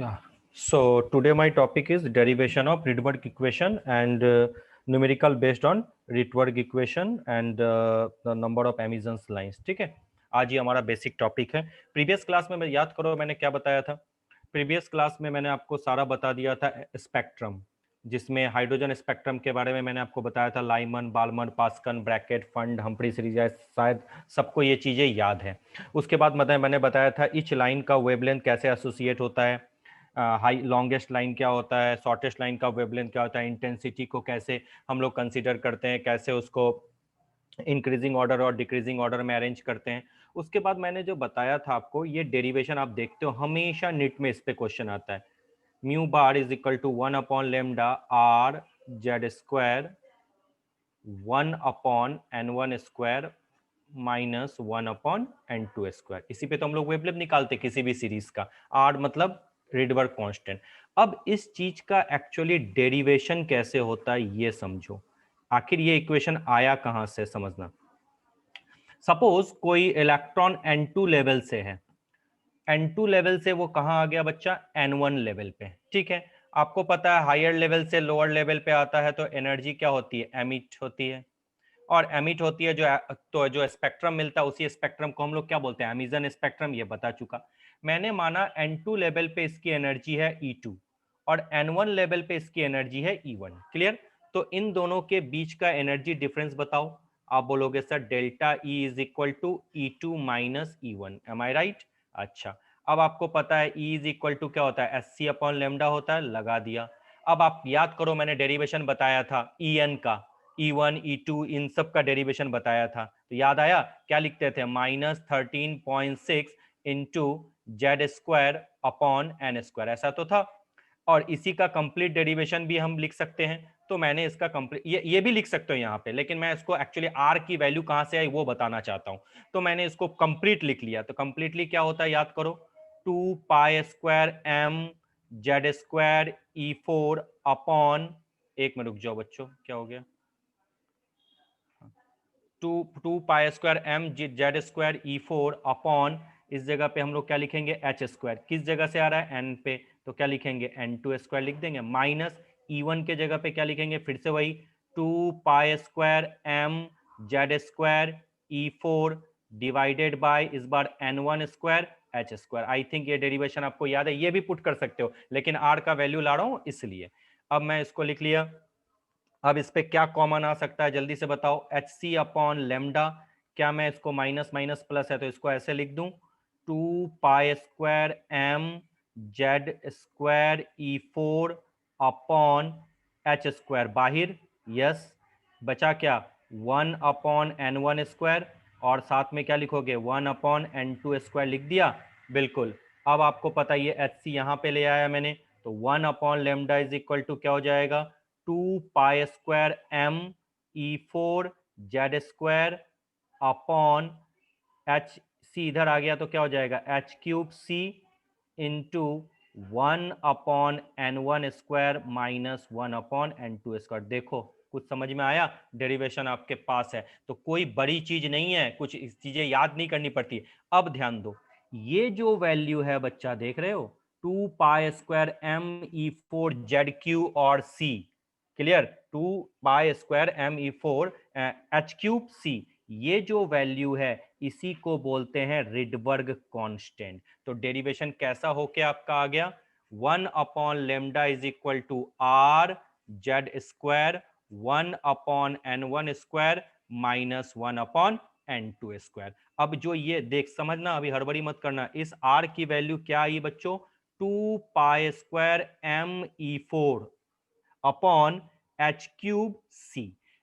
Yeah. So today my topic is derivation of Rydberg equation and numerical based on Rydberg equation and the number of emissions lines. ठीक है, आज ये हमारा basic topic है। Previous class में मैं याद करो मैंने क्या बताया था। प्रीवियस क्लास में मैंने आपको सारा बता दिया था स्पेक्ट्रम, जिसमें हाइड्रोजन स्पेक्ट्रम के बारे में मैंने आपको बताया था। Lyman, Balmer, Paschen, bracket, Pfund, Humphreys series, शायद सबको ये चीजें याद है। उसके बाद मैंने बताया था इच लाइन का वेवलेंथ कैसे एसोसिएट होता है, हाई लॉन्गेस्ट लाइन क्या होता है, शॉर्टेस्ट लाइन का वेवलेंथ क्या होता है, इंटेंसिटी को कैसे हम लोग कंसीडर करते हैं, कैसे उसको इंक्रीजिंग ऑर्डर और डिक्रीजिंग ऑर्डर में अरेंज करते हैं। उसके बाद मैंने जो बताया था आपको, ये डेरिवेशन आप देखते हो हमेशा नीट में इस पे क्वेश्चन आता है। Mu bar is equal to 1/λ R Z square 1/n1 square minus 1/n2 square. इसी पे तो हम लोग वेवलेंथ निकालते किसी भी सीरीज का। आर मतलब रिडबर्ग कांस्टेंट। अब इस चीज का एक्चुअली डेरिवेशन कैसे होता है ये समझो। आखिर ये इक्वेशन आया कहां से समझना। सपोज कोई इलेक्ट्रॉन n2 लेवल से है, n2 लेवल से वो कहां आ गया बच्चा, n1 लेवल पे। ठीक है, आपको पता है हायर लेवल से लोअर लेवल पे आता है तो एनर्जी क्या होती है, एमिट होती है। और एमिट होती है जो स्पेक्ट्रम मिलता है उसी स्पेक्ट्रम को हम लोग क्या बोलते हैं, एमिशन स्पेक्ट्रम। ये बता चुका। मैंने माना n2 लेवल पे इसकी एनर्जी है E2 और n1 लेवल पे इसकी एनर्जी है E1। क्लियर। तो इन दोनों के बीच का एनर्जी डिफरेंस बताओ। आप बोलोगे sir delta E is equal to E2 minus E1। Am I right? अच्छा, अब आपको पता है E इज इक्वल टू क्या होता है, Sc/λ होता है, लगा दिया। अब आप याद करो मैंने डेरिवेशन बताया था En का, E1 E2 इन सब का डेरिवेशन बताया था। तो याद आया क्या लिखते थे, -13.6 into Z square upon N square, ऐसा तो था। और इसी का कंप्लीट डेरिवेशन भी हम लिख सकते हैं। तो मैंने इसका कंप्लीट ये भी लिख सकते हो यहाँ पे, लेकिन मैं इसको एक्चुअली आर की वैल्यू कहां से आई वो बताना चाहता हूं। तो मैंने इसको कंप्लीट लिख लिया। तो कंप्लीटली क्या होता है याद करो, 2π² m Z square E4 upon, एक में रुक जाओ बच्चों क्या हो गया, 2π² m Z square E4 upon, इस जगह पे हम लोग क्या लिखेंगे, एच स्क्वायर। किस जगह से आ रहा है, एन पे, तो क्या लिखेंगे n2 स्क्वायर लिख देंगे, माइनस E1 के जगह पे क्या लिखेंगे, फिर से वही 2π² m Z square E4 divided by इस बार n1 square H square. I think ये डेरिवेशन आपको याद है, ये भी पुट कर सकते हो, लेकिन आर का वैल्यू ला रहा हूं इसलिए। अब मैं इसको लिख लिया। अब इस पे क्या कॉमन आ सकता है जल्दी से बताओ, Hc/λ। क्या मैं इसको माइनस माइनस प्लस है तो इसको ऐसे लिख दूं, 2π² m Z square E4 upon H square, बाहिर यस, बचा क्या 1/n1 स्क्वायर, और साथ में क्या लिखोगे 1/n2 स्क्वायर लिख दिया। बिल्कुल। अब आपको पता ये Hc यहां पे ले आया मैंने, तो 1/λ इज इक्वल टू क्या हो जाएगा, 2π² m E4 Z square upon H C, इधर आ गया तो क्या हो जाएगा H³ into 1/n1 square minus 1/n2 square. देखो कुछ समझ में आया, डेरिवेशन आपके पास है तो कोई बड़ी चीज नहीं है, कुछ चीजें याद नहीं करनी पड़ती। अब ध्यान दो, ये जो वैल्यू है बच्चा देख रहे हो, 2π² m E4 ZQ और C, clear, 2π² m E4 H³ C, ये जो वैल्यू है इसी को बोलते हैं रिडबर्ग कांस्टेंट। तो डेरिवेशन कैसा होके आपका आ गया, 1/λ is equal to R Z square 1/n1 square minus 1/n2 square. अब जो ये देख समझना, अभी हड़बड़ी मत करना, इस आर की वैल्यू क्या आई बच्चों, 2π² m E4 अपॉन H³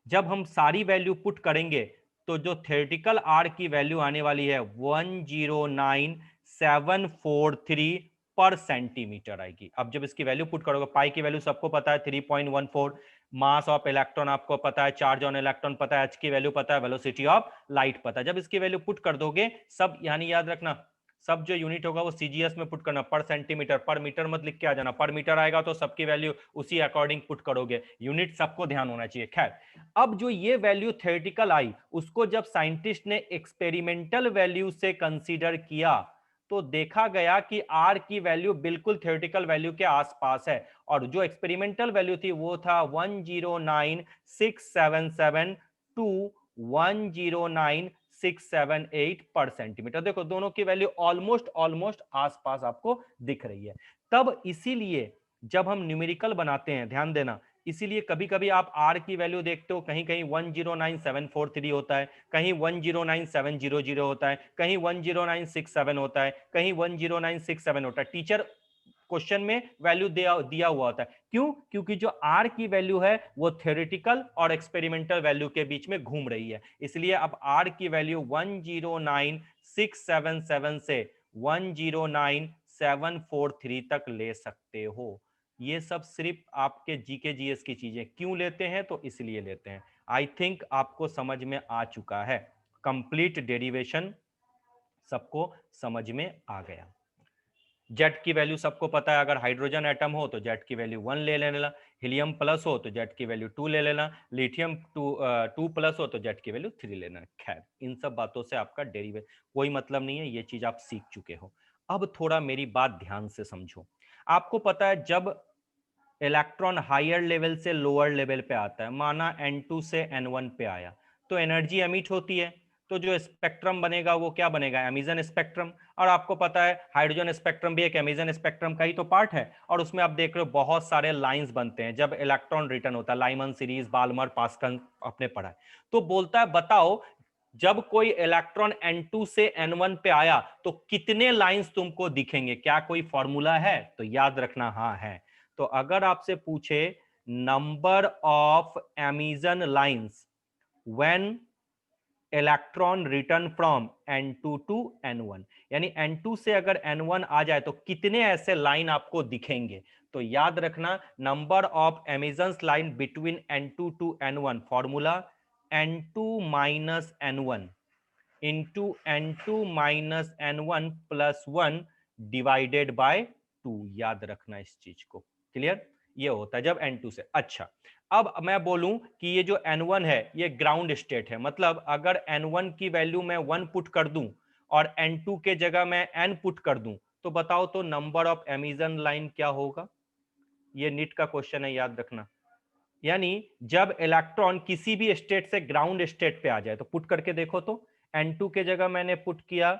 जब हम सारी वैल्यू पुट करेंगे तो जो थ्योरेटिकल आर की वैल्यू आने वाली है 109,743 पर सेंटीमीटर आएगी। अब जब इसकी वैल्यू पुट करोगे, पाई की वैल्यू सबको पता है 3.14, मास ऑफ इलेक्ट्रॉन आपको पता है, चार्ज ऑन इलेक्ट्रॉन पता है, एच की वैल्यू पता है, वेलोसिटी ऑफ लाइट पता है। जब इसकी वैल्यू पुट कर दोगे सब, यानी याद रखना सब जो यूनिट होगा वो सीजीएस में पुट करना, पर सेंटीमीटर, पर मीटर मत लिख के आ जाना, पर मीटर आएगा तो सबकी वैल्यू उसी अकॉर्डिंग पुट करोगे, यूनिट सबको ध्यान होना चाहिए। खैर, अब जो ये वैल्यू थ्योरेटिकल आई उसको जब साइंटिस्ट ने एक्सपेरिमेंटल वैल्यू से कंसीडर किया तो देखा गया कि R की वैल्यू बिल्कुल थ्योरेटिकल वैल्यू के आसपास है, और जो एक्सपेरिमेंटल वैल्यू थी वो था 109,677 टू 109,678 पर सेंटीमीटर। देखो दोनों की वैल्यू ऑलमोस्ट ऑलमोस्ट आसपास आपको दिख रही है। तब इसीलिए जब हम न्यूमेरिकल बनाते हैं, ध्यान देना, इसीलिए कभी कभी आप R की वैल्यू देखते हो, कहीं कहीं 109,743 होता है, कहीं 109,700 होता है, कहीं 10967 होता है, कहीं 10967 होता है। टीचर क्वेश्चन में वैल्यू दिया हुआ होता है। क्यों? क्योंकि जो R की वैल्यू है वो थ्योरेटिकल और एक्सपेरिमेंटल वैल्यू के बीच में घूम रही है, इसलिए अब R की वैल्यू 109,677 से 109,743 तक ले सकते हो। ये सब सिर्फ आपके जीके जीएस की चीजें। क्यों लेते हैं? तो इसलिए लेते हैं। आई थिंक आपको समझ में आ चुका है, कंप्लीट डेरिवेशन सबको समझ में आ गया। जेट की वैल्यू सबको पता है, अगर हाइड्रोजन एटम हो तो जेट की वैल्यू 1 ले लेना, हीलियम प्लस हो तो जेट की वैल्यू 2 ले लेना, लिथियम 2 प्लस हो तो जेट की वैल्यू 3 लेना। खैर इन सब बातों से आपका डेरिवेशन कोई मतलब नहीं है, ये चीज आप सीख चुके हो। अब थोड़ा मेरी बात ध्यान से समझो। आपको पता है जब इलेक्ट्रॉन हायर लेवल से लोअर लेवल पे आता है, माना N2 से N1 पे आया, तो एनर्जी एमिट होती है, तो जो स्पेक्ट्रम बनेगा वो क्या बनेगा? एमिजन स्पेक्ट्रम। और आपको पता है हाइड्रोजन स्पेक्ट्रम भी एक एमिजन स्पेक्ट्रम का ही तो पार्ट है, और उसमें आप देख रहे हो बहुत सारे लाइंस बनते हैं जब इलेक्ट्रॉन रिटर्न होता है। लाइमन सीरीज, बाल्मर, पास्कल आपने पढ़ा है। तो बोलता है बताओ जब कोई इलेक्ट्रॉन N2 से N1 पे आया तो कितने लाइंस तुमको दिखेंगे? क्या कोई फॉर्मूला है? तो याद रखना, हाँ है। तो अगर आपसे पूछे number of emission lines when electron return from N2 to N1, यानी N2 से अगर N1 आ जाए तो कितने ऐसे लाइन आपको दिखेंगे? तो याद रखना number of emission line between N2 to N1 formula N2 minus N1 into N2 minus N1 plus 1 divided by 2। याद रखना इस चीज को। क्लियर? ये होता है जब N2 से। अच्छा, अब मैं बोलूं कि ये जो N1 है ये ग्राउंड स्टेट है, मतलब अगर N1 की वैल्यू मैं 1 पुट कर दूं और N2 के जगह मैं N पुट कर दूं, तो बताओ तो नंबर ऑफ एमिजन लाइन क्या होगा? ये नीट का क्वेश्चन है, याद रखना। यानी जब इलेक्ट्रॉन किसी भी स्टेट से ग्राउंड स्टेट पे आ जाए, तो पुट करके देखो तो N2 के जगह मैंने पुट किया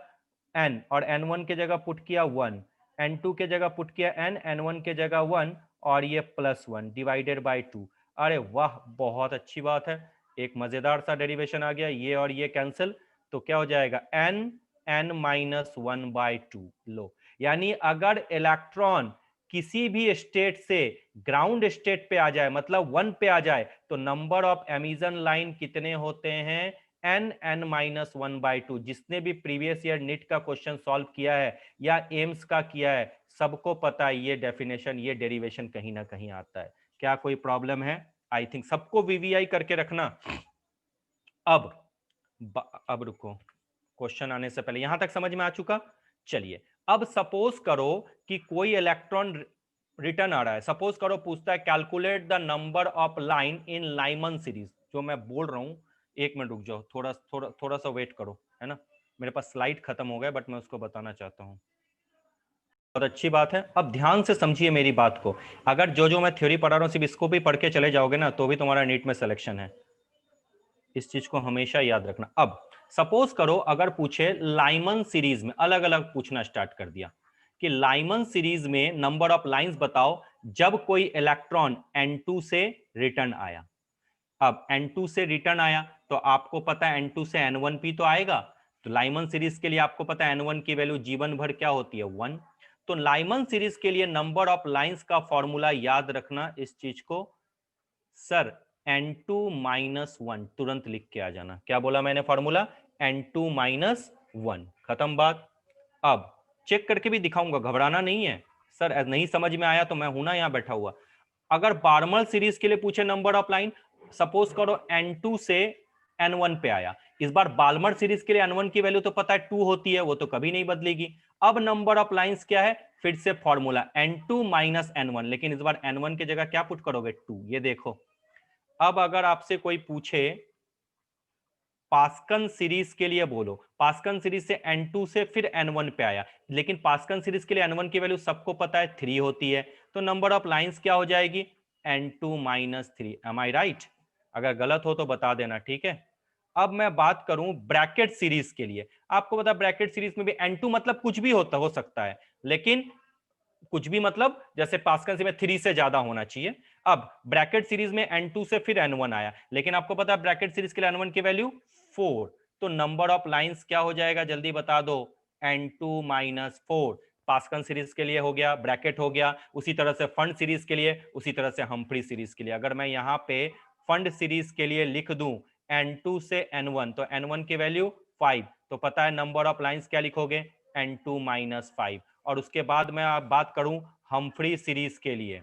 N और N1 के जगह पुट किया 1, N2 के जगह पुट किया N, N1 के जगह 1 और ये प्लस 1 डिवाइडेड बाय 2। अरे वाह, बहुत अच्छी बात है, एक मजेदार सा डेरिवेशन आ गया। ये और ये कैंसिल, तो क्या हो जाएगा? N N minus 1 by 2। लो, यानी अगर इलेक्ट्रॉन किसी भी स्टेट से ग्राउंड स्टेट पे आ जाए, मतलब 1 पे आ जाए, तो नंबर ऑफ एमिजन लाइन कितने होते हैं? N N minus 1 by 2। जिसने भी प्रीवियस ईयर नीट का क्वेश्चन सॉल्व किया है या एम्स का किया है, सबको पता है ये डेफिनेशन, ये डेरिवेशन कहीं ना कहीं आता है। क्या कोई प्रॉब्लम है? आई थिंक सबको वीवीआई करके रखना। अब अब रुको, क्वेश्चन आने से पहले यहां तक समझ में आ चुका? चलिए, अब सपोज करो कि कोई इलेक्ट्रॉन रिटर्न आ रहा है। सपोज करो पूछता है calculate the number of line in Lyman series. जो मैं बोल रहा हूं, एक मिनट रुक जाओ, थोड़ा थोड़ा थोड़ा सा वेट करो, है ना। मेरे पास स्लाइड खत्म हो गया, बट मैं उसको बताना चाहता हूं। बहुत अच्छी बात है, अब ध्यान से समझिए मेरी बात को। अगर जो जो मैं थ्योरी पढ़ा रहा हूं सिर्फ इसको भी पढ़ के चले जाओगे ना, तो भी तुम्हारा नीट में सिलेक्शन है। इस चीज को हमेशा याद रखना। अब सपोज करो अगर पूछे लाइमन सीरीज में, अलग अलग पूछना स्टार्ट कर दिया कि लाइमन सीरीज में नंबर ऑफ लाइंस बताओ जब कोई इलेक्ट्रॉन N2 से रिटर्न आया। अब N2 से रिटर्न आया तो आपको पता है N2 से N1p तो आएगा। तो लाइमन सीरीज के लिए आपको पता है N1 की वैल्यू जीवन भर क्या होती है? 1। तो लाइमन सीरीज के लिए नंबर ऑफ लाइंस का फॉर्मूला याद रखना इस चीज को। सर N2 माइनस 1 तुरंत लिख के आ जाना। क्या बोला मैंने फॉर्मूला? N2 minus 1। खत्म बात। अब चेक करके भी दिखाऊंगा, घबराना नहीं है। सर नहीं समझ में आया तो मैं हूं ना यहाँ बैठा हुआ। अगर बार्मल सीरीज के लिए पूछे नंबर ऑफ लाइन, सपोज करो N2 से N1 पे आया। इस बार बाल्मर सीरीज के लिए N1 की वैल्यू तो पता है 2 होती है, वो तो कभी नहीं बदलेगी। अब नंबर ऑफ लाइंस क्या है? फिर से फॉर्मूला N2 माइनस N1, लेकिन इस बार N1 की जगह क्या पुट करोगे? 2। ये देखो, अब अगर आपसे कोई पूछे पास्कल सीरीज के लिए बोलो, पास्कल सीरीज से N2 से फिर N1 पे आया, लेकिन पास्कल सीरीज के लिए N1 की वैल्यू सबको पता है 3 होती है, तो नंबर ऑफ लाइंस क्या हो जाएगी, N2 minus 3। M I right? अगर गलत हो तो बता देना, ठीक है। अब मैं बात करूं ब्रैकेट सीरीज के लिए, आपको पता है ब्रैकेट सीरीज में भी N2 मतलब कुछ भी होता हो सकता है, लेकिन कुछ भी मतलब जैसे पास्कल में 3 से ज्यादा होना चाहिए। अब ब्रैकेट सीरीज में N2 से फिर N1 आया, लेकिन आपको पता है ब्रैकेट सीरीज के लिए N1 की वैल्यू 4, तो नंबर ऑफ लाइंस क्या हो जाएगा, जल्दी बता दो, N2 माइनस 4। पास्कल सीरीज के लिए हो गया, ब्रैकेट हो गया, उसी तरह से फंड सीरीज के लिए, उसी तरह से हम्फ्री सीरीज के लिए। अगर मैं यहाँ पे फंड सीरीज के लिए लिख दूं N2 से N1, तो N1 की वैल्यू 5, तो पता है नंबर ऑफ लाइंस क्या लिखोगे, N2 माइनस 5। और उसके बाद मैं आप बात करूं हम्फ्री सीरीज के लिए,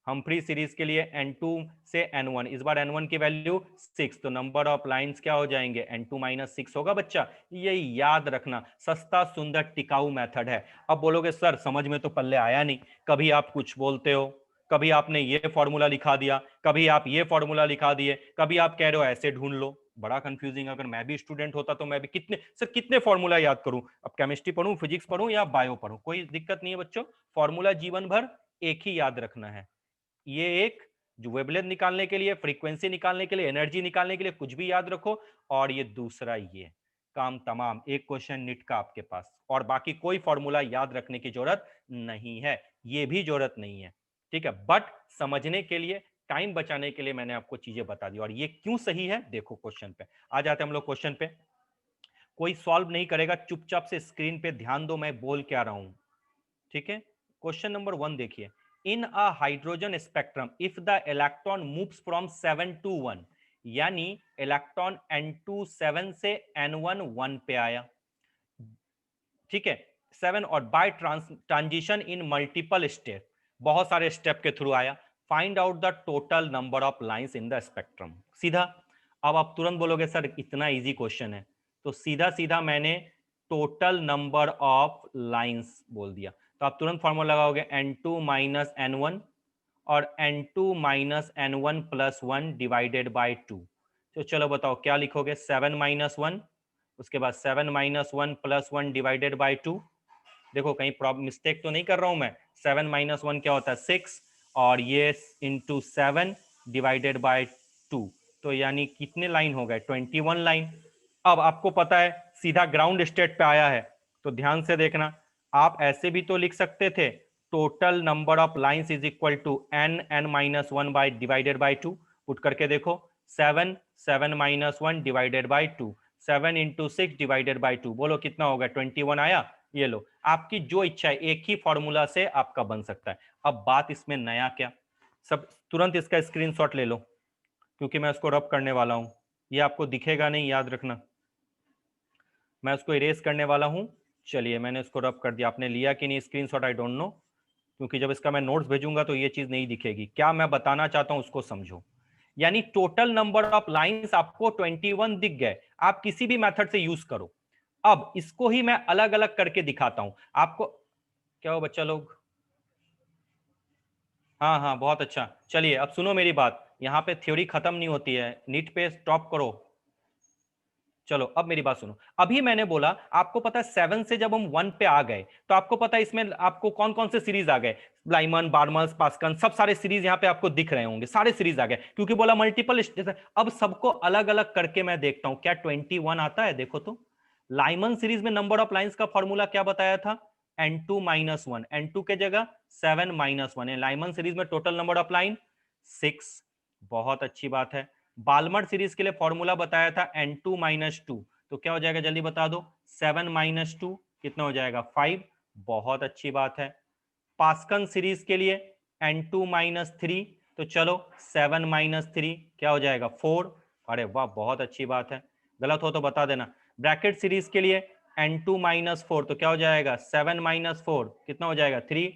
हम्फ्री सीरीज के लिए N2 से N1, इस बार N1 की वैल्यू 6, तो नंबर ऑफ लाइंस क्या हो जाएंगे, N2 माइनस 6 होगा बच्चा। ये याद रखना, सस्ता सुंदर टिकाऊ मेथड है। अब बोलोगे सर समझ में तो पल्ले आया नहीं, कभी आप कुछ बोलते हो, कभी आपने ये फॉर्मूला लिखा दिया, कभी आप ये फॉर्मूला लिखा दिए, कभी आप कह रहे हो ऐसे ढूंढ लो, बड़ा कंफ्यूजिंग। अगर मैं भी स्टूडेंट होता तो मैं भी कितने फॉर्मूला याद करूं, अब केमिस्ट्री पढ़ूं, फिजिक्स पढ़ूं या बायो पढ़ूं, कोई दिक्कत नहीं है बच्चों, फॉर्मूला जीवन भर एक ही याद रखना है। ये एक जो वेवलेंथ निकालने के लिए, फ्रीक्वेंसी निकालने के लिए, एनर्जी निकालने के लिए, कुछ भी याद रखो। और ये दूसरा, ये काम तमाम, एक क्वेश्चन निट का आपके पास, और बाकी कोई फॉर्मूला याद रखने की जरूरत नहीं है, ये भी जरूरत नहीं है, ठीक है। बट समझने के लिए, टाइम बचाने के लिए मैंने आपको चीजें बता दी। और ये क्यों सही है, देखो क्वेश्चन पे आ जाते हैं हम लोग। क्वेश्चन पे कोई सॉल्व नहीं करेगा, चुपचाप से स्क्रीन पे ध्यान दो मैं बोल क्या रहा हूं, ठीक है। क्वेश्चन नंबर 1 देखिए, in a hydrogen spectrum if the electron moves from 7 to 1, यानी इलेक्ट्रॉन N2 7 से N1 1 पे आया, ठीक है, 7, और by transition in multiple step, बहुत सारे स्टेप के थ्रू आया, find out the total number of lines in the spectrum. सीधा, अब आप तुरंत बोलोगे सर इतना इजी क्वेश्चन है, तो सीधा सीधा मैंने टोटल नंबर ऑफ लाइंस बोल दिया, तो आप तुरंत फॉर्मूला लगाओगे N2 माइनस N1 और N2 minus N1 plus 1 divided by 2। तो चलो बताओ क्या लिखोगे, 7 माइनस 1, उसके बाद 7 माइनस 1 प्लस 1 डिवाइडेड बाई 2। देखो कहीं प्रॉब्लम मिस्टेक तो नहीं कर रहा हूं मैं, 7 माइनस 1 क्या होता है 6, और ये इंटू 7 डिवाइडेड बाई 2, तो यानी कितने लाइन हो गए, 21 लाइन। अब आपको पता है सीधा ग्राउंड स्टेट पे आया है, तो ध्यान से देखना, आप ऐसे भी तो लिख सकते थे, total number of lines is equal to n minus 1 by divided by 2। Put करके देखो, 7 minus 1 divided by 2, 7 into 6 divided by 2, बोलो कितना होगा, 21 आया। ये लो, आपकी जो इच्छा है एक ही फॉर्मूला से आपका बन सकता है। अब बात इसमें नया क्या, सब तुरंत इसका स्क्रीनशॉट ले लो, क्योंकि मैं उसको रब करने वाला हूं, ये आपको दिखेगा नहीं, याद रखना, मैं उसको इरेज करने वाला हूं। चलिए मैंने उसको रब कर दिया, आपने लिया कि नहीं स्क्रीनशॉट आई डोंट नो, क्योंकि जब इसका मैं नोट्स भेजूंगा तो ये चीज नहीं दिखेगी। क्या मैं बताना चाहता हूं उसको समझो, यानी टोटल नंबर ऑफ लाइंस आपको 21 दिख गए, आप किसी भी मेथड से यूज करो। अब इसको ही मैं अलग अलग करके दिखाता हूं आपको। क्या हो बच्चा लोग, हाँ हाँ बहुत अच्छा, चलिए अब सुनो मेरी बात, यहाँ पे थ्योरी खत्म नहीं होती है, नीट पे स्टॉप करो। चलो अब मेरी बात सुनो, अभी मैंने बोला आपको पता है 7 से जब हम 1 पे आ गए, तो आपको पता है इसमें आपको कौन कौन से सीरीज आ गए, लाइमन, बार्मल्स, पास्कल, सब सारे सीरीज यहाँ पे आपको दिख रहे होंगे, सारे सीरीज आ गए, क्योंकि बोला मल्टीपल। अब सबको अलग अलग करके मैं देखता हूं क्या 21 आता है, देखो तो लाइमन सीरीज में नंबर ऑफ लाइंस का फॉर्मूला क्या बताया था, N2 माइनस 1, N2 के जगह 7 माइनस 1 है, लाइमन सीरीज में टोटल नंबर ऑफ लाइन 6, बहुत अच्छी बात है। बाल्मर सीरीज के लिए फॉर्मूला बताया था N2 माइनस 2, तो क्या हो जाएगा जल्दी बता दो, 7 माइनस 2 कितना हो जाएगा 5, बहुत अच्छी बात है। पास्कल सीरीज के लिए N2 माइनस 3, तो चलो 7 माइनस 3 क्या हो जाएगा 4, अरे वाह बहुत अच्छी बात है, गलत हो तो बता देना। ब्रैकेट सीरीज के लिए N2 माइनस 4, तो क्या हो जाएगा 7 माइनस 4 कितना हो जाएगा 3।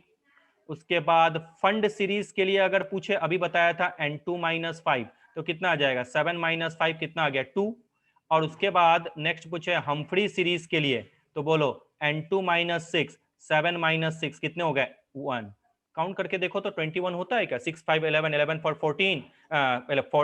उसके बाद फंड सीरीज के लिए अगर पूछे, अभी बताया था N2 माइनस 5, तो कितना आ जाएगा 7 माइनस 5 कितना आ गया 2। और उसके बाद नेक्स्ट पूछे हम्फ्री सीरीज के लिए, तो बोलो N2 माइनस 6, 7 माइनस 6 कितने हो गए 1। काउंट करके देखो तो 21 होता है क्या? 6 5 11, 11 for 14,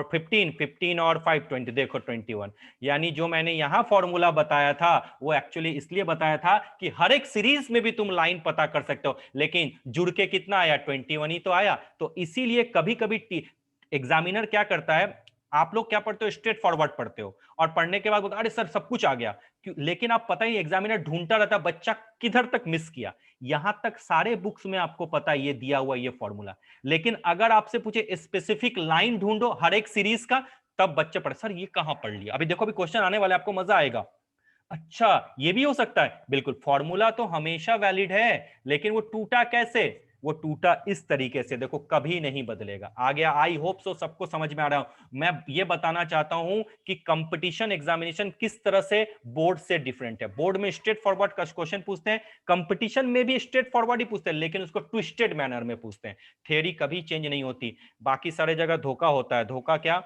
15, 15 और 5 20, देखो 21। यानी जो मैंने यहाँ फॉर्मूला बताया था वो एक्चुअली इसलिए बताया था कि हर एक सीरीज में भी तुम लाइन पता कर सकते हो, लेकिन जुड़ के कितना आया? 21 ही तो आया। तो इसीलिए कभी कभी एग्जामिनर क्या करता है, आप लोग क्या पढ़ते हो? स्ट्रेट फॉरवर्ड पढ़ते हो, और पढ़ने के बाद बोलते अरे सर सब कुछ आ गया, लेकिन आप पता ही एग्जामिनर ढूंढता रहता बच्चा किधर तक मिस किया। यहां तक सारे बुक्स में आपको पता है ये दिया हुआ ये फॉर्मूला, लेकिन अगर आपसे पूछे स्पेसिफिक लाइन ढूंढो हर एक सीरीज का, तब बच्चे पढ़े सर ये कहां पढ़ लिया। अभी देखो अभी क्वेश्चन आने वाले, आपको मजा आएगा। अच्छा ये भी हो सकता है, बिल्कुल फॉर्मूला तो हमेशा वैलिड है, लेकिन वो टूटा कैसे? वो टूटा इस तरीके से, देखो कभी नहीं बदलेगा। आ गया? आई होप सो सबको समझ में आ रहा हूं। मैं ये बताना चाहता हूं कि कंपटीशन एग्जामिनेशन किस तरह से बोर्ड से डिफरेंट है। बोर्ड में स्ट्रेट फॉरवर्ड क्वेश्चन पूछते हैं, कंपटीशन में भी स्ट्रेट फॉरवर्ड ही पूछते हैं, लेकिन उसको ट्विस्टेड मैनर में पूछते हैं। थ्योरी कभी चेंज नहीं होती, बाकी सारे जगह धोखा होता है। धोखा क्या?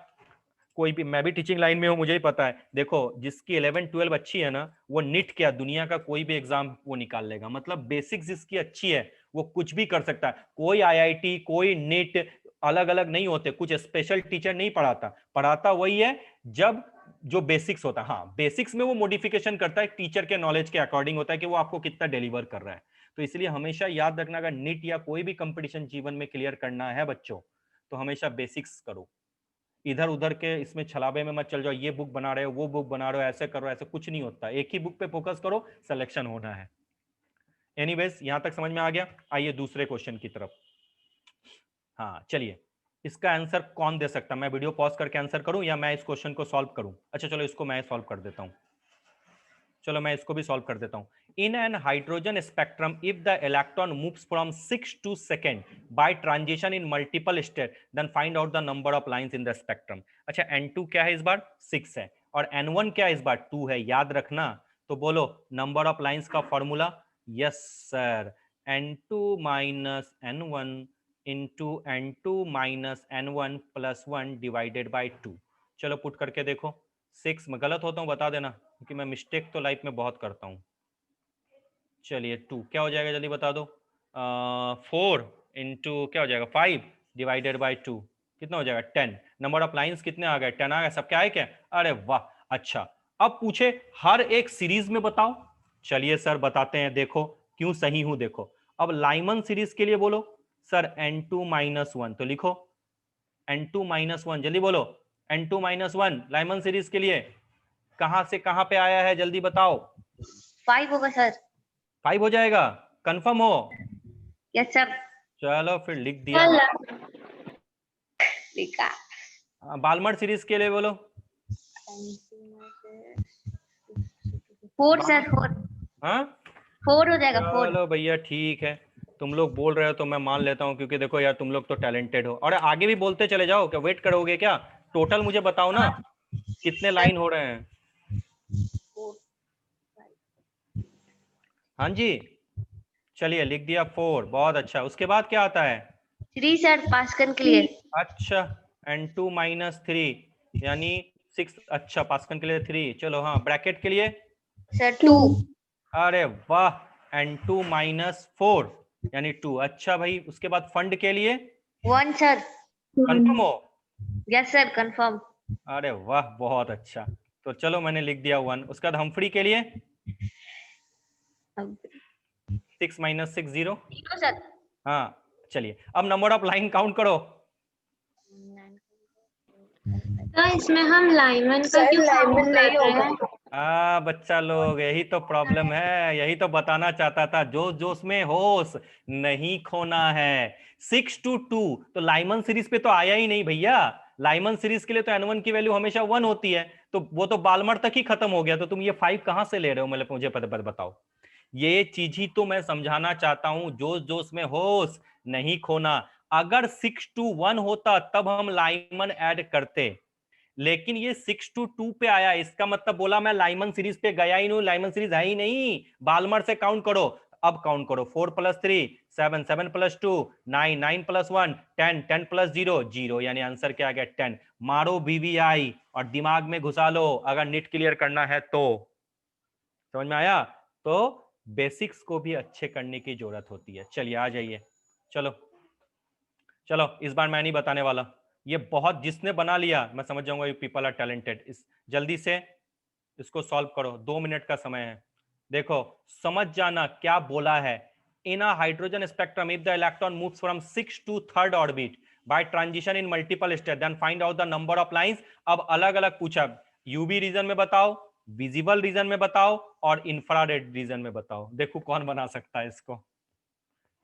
कोई भी, मैं भी टीचिंग लाइन में हूं, मुझे ही पता है। देखो जिसकी 11 12 अच्छी है ना, वो निट क्या दुनिया का कोई भी एग्जाम वो निकाल लेगा। मतलब बेसिक्स जिसकी अच्छी है वो कुछ भी कर सकता है। कोई आईआईटी कोई निट अलग अलग नहीं होते, कुछ स्पेशल टीचर नहीं पढ़ाता, पढ़ाता वही है जब जो बेसिक्स होता है। हाँ बेसिक्स में वो मॉडिफिकेशन करता है, टीचर के नॉलेज के अकॉर्डिंग होता है कि वो आपको कितना डिलीवर कर रहा है। तो इसलिए हमेशा याद रखना, अगर निट या कोई भी कंपटीशन जीवन में क्लियर करना है बच्चों, तो हमेशा बेसिक्स करो। इधर उधर के इसमें छलावे में मत चल जाओ, ये बुक बना रहे हो वो बुक बना रहे हो, ऐसे करो ऐसे कुछ नहीं होता। एक ही बुक पे फोकस करो, सिलेक्शन होना है। एनीवेज यहां तक समझ में आ गया। आइए दूसरे क्वेश्चन की तरफ। हाँ चलिए, इसका आंसर कौन दे सकता है? मैं वीडियो पॉज करके आंसर करूं या मैं इस क्वेश्चन को सॉल्व करूं? अच्छा चलो इसको मैं सॉल्व कर देता हूं। चलो मैं इसको भी सॉल्व कर देता हूं। In an hydrogen spectrum if the electron moves from 6 to 2 by transition in multiple state, then find out the number of lines in the spectrum. अच्छा n2 क्या है इस बार? 6 है, और n1 क्या है इस बार? 2 है, याद रखना। तो बोलो नंबर ऑफ लाइंस का formula. Yes sir, n2 minus n1 into n2 minus n1 plus 1 divided by 2। चलो पुट करके देखो। 6 में गलत होता हूँ बता देना, क्योंकि मैं मिस्टेक तो लाइफ में बहुत करता हूँ। चलिए 2 क्या हो जाएगा जल्दी बता दो। 4 इंटू क्या हो जाएगा 5 डिवाइडेड बाई 2 कितना हो जाएगा 10। नंबर ऑफ लाइंस कितने आ गए? 10 आ गए। सब क्या है क्या? अरे वाह। अच्छा अब पूछे हर एक सीरीज में बताओ। चलिए सर बताते हैं, देखो क्यों सही हूं देखो। अब लाइमन सीरीज के लिए बोलो सर n2 माइनस 1, तो लिखो n2 माइनस 1, जल्दी बोलो n2 माइनस 1 लाइमन सीरीज के लिए कहां से कहां पे आया है जल्दी बताओ। 5 होगा सर। 5 हो जाएगा, कंफर्म हो? Yes sir. चलो फिर लिख दिया। लिखा। बालमर सीरीज के लिए बोलो। 4 सर, 4। हाँ 4 हो जाएगा, 4। चलो भैया ठीक है, तुम लोग बोल रहे हो तो मैं मान लेता हूँ, क्योंकि देखो यार तुम लोग तो टैलेंटेड हो। और आगे भी बोलते चले जाओ, क्या वेट करोगे क्या? टोटल मुझे बताओ ना कितने लाइन हो रहे हैं। हाँ जी चलिए लिख दिया 4, बहुत अच्छा। उसके बाद क्या आता है? 3 सर, पास्कल के लिए। अच्छा n2 माइनस 3 यानी 6। अच्छा पास्कल के लिए 3। चलो हाँ ब्रैकेट के लिए सर 2। अरे वाह n2 माइनस 4 यानी 2। अच्छा भाई उसके बाद फंड के लिए 1 सर। कंफर्म हो? Yes sir, confirm. अरे वाह बहुत अच्छा। तो चलो मैंने लिख दिया 1। उसके बाद हम्फ्री के लिए 6 माइनस 6 0। सर। हाँ चलिए अब नंबर ऑफ लाइन काउंट करो। तो इसमें हम लाइमन का क्यों काउंट कर रहे हैं? बच्चा लोग यही तो प्रॉब्लम है, यही तो बताना चाहता था। जोश जोश में होश नहीं खोना है। 6 to 2 तो लाइमन सीरीज पे तो आया ही नहीं भैया। लाइमन सीरीज के लिए तो n1 की वैल्यू हमेशा 1 होती है, तो वो तो बालमर तक ही खत्म हो गया। तो तुम ये 5 कहां से ले रहे हो? मतलब मुझे बताओ। ये चीज ही तो मैं समझाना चाहता हूं, जोश जोश में होश नहीं खोना। अगर 6 to 1 होता तब हम लाइमन ऐड करते, लेकिन ये 6 to 2 पे आया, इसका मतलब बोला मैं लाइमन सीरीज पे गया ही नहीं, लाइमन सीरीज है ही नहीं। बालमर से काउंट करो। अब काउंट करो 4 प्लस 3 7, 7 प्लस 2 9, 9 प्लस 1 10, 10 प्लस 0 0, यानी आंसर क्या आ गया 10। मारो बीवीआई और दिमाग में घुसा लो अगर नीट क्लियर करना है तो। समझ में आया? तो बेसिक्स को भी अच्छे करने की जरूरत होती है। चलिए आ जाइए। चलो चलो इस बार मैं नहीं बताने वाला, ये बहुत जिसने बना लिया मैं समझ जाऊंगा यू पीपल आर टैलेंटेड। इस जल्दी से इसको सॉल्व करो, 2 मिनट का समय है। देखो समझ जाना क्या बोला है। In a hydrogen spectrum if the electron moves from 6 to 3rd orbit by transition in multiple state then find out the number of lines. अब अलग अलग पूछा, यूवी रीजन में बताओ, विजिबल रीजन में बताओ और इंफ्रारेड रीजन में बताओ। देखो कौन बना सकता है इसको।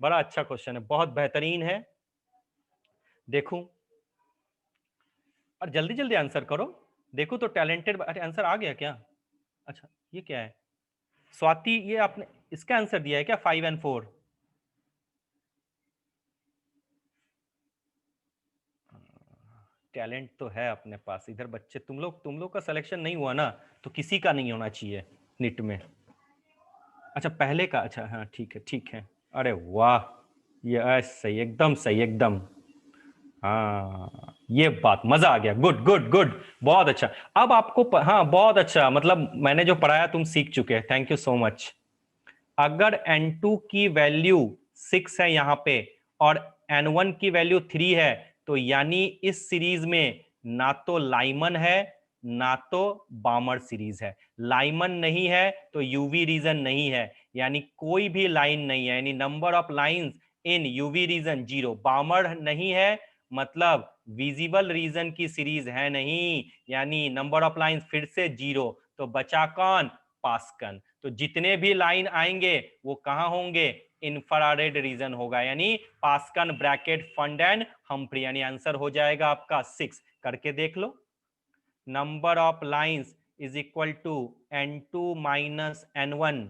बड़ा अच्छा क्वेश्चन है, बहुत बेहतरीन है। देखूं और जल्दी जल्दी आंसर करो। देखो तो टैलेंटेड। अरे आंसर आ गया क्या? अच्छा ये क्या है स्वाति, ये आपने इसका आंसर दिया है क्या 5 और 4? टैलेंट तो है अपने पास इधर बच्चे। तुम लोग का सिलेक्शन नहीं हुआ ना तो किसी का नहीं होना चाहिए निट में। अच्छा पहले का, अच्छा हाँ ठीक है। अरे वाह, ये सही, एकदम सही, एकदम। हाँ ये बात, मजा आ गया। गुड गुड गुड, बहुत अच्छा। अब आपको हाँ बहुत अच्छा, मतलब मैंने जो पढ़ाया तुम सीख चुके हैं। Thank you so much. अगर N2 की वैल्यू 6 है यहाँ पे और N1 की वैल्यू 3 है तो यानी इस सीरीज में ना तो लाइमन है ना तो बामर सीरीज है। लाइमन नहीं है तो यूवी रीजन नहीं है, यानी कोई भी लाइन नहीं है, यानी number of lines in UV region 0। Balmer नहीं है मतलब विजिबल रीजन की सीरीज है नहीं, यानी नंबर ऑफ लाइंस फिर से 0। तो बचा कौन? पास्कन। तो जितने भी लाइन आएंगे वो कहां होंगे? इंफ्रारेड रीजन होगा, यानी Paschen bracket Pfund and Humphrey, यानी आंसर हो जाएगा आपका 6। करके देख लो। Number of lines is equal to N2 minus N1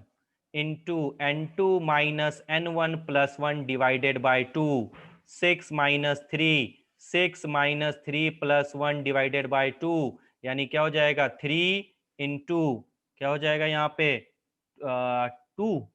into N2 minus N1 plus 1 divided by 2। 6 minus 3, 6 minus 3 plus 1 divided by 2, यानी क्या हो जाएगा 3 इंटू क्या हो जाएगा यहाँ पे 2,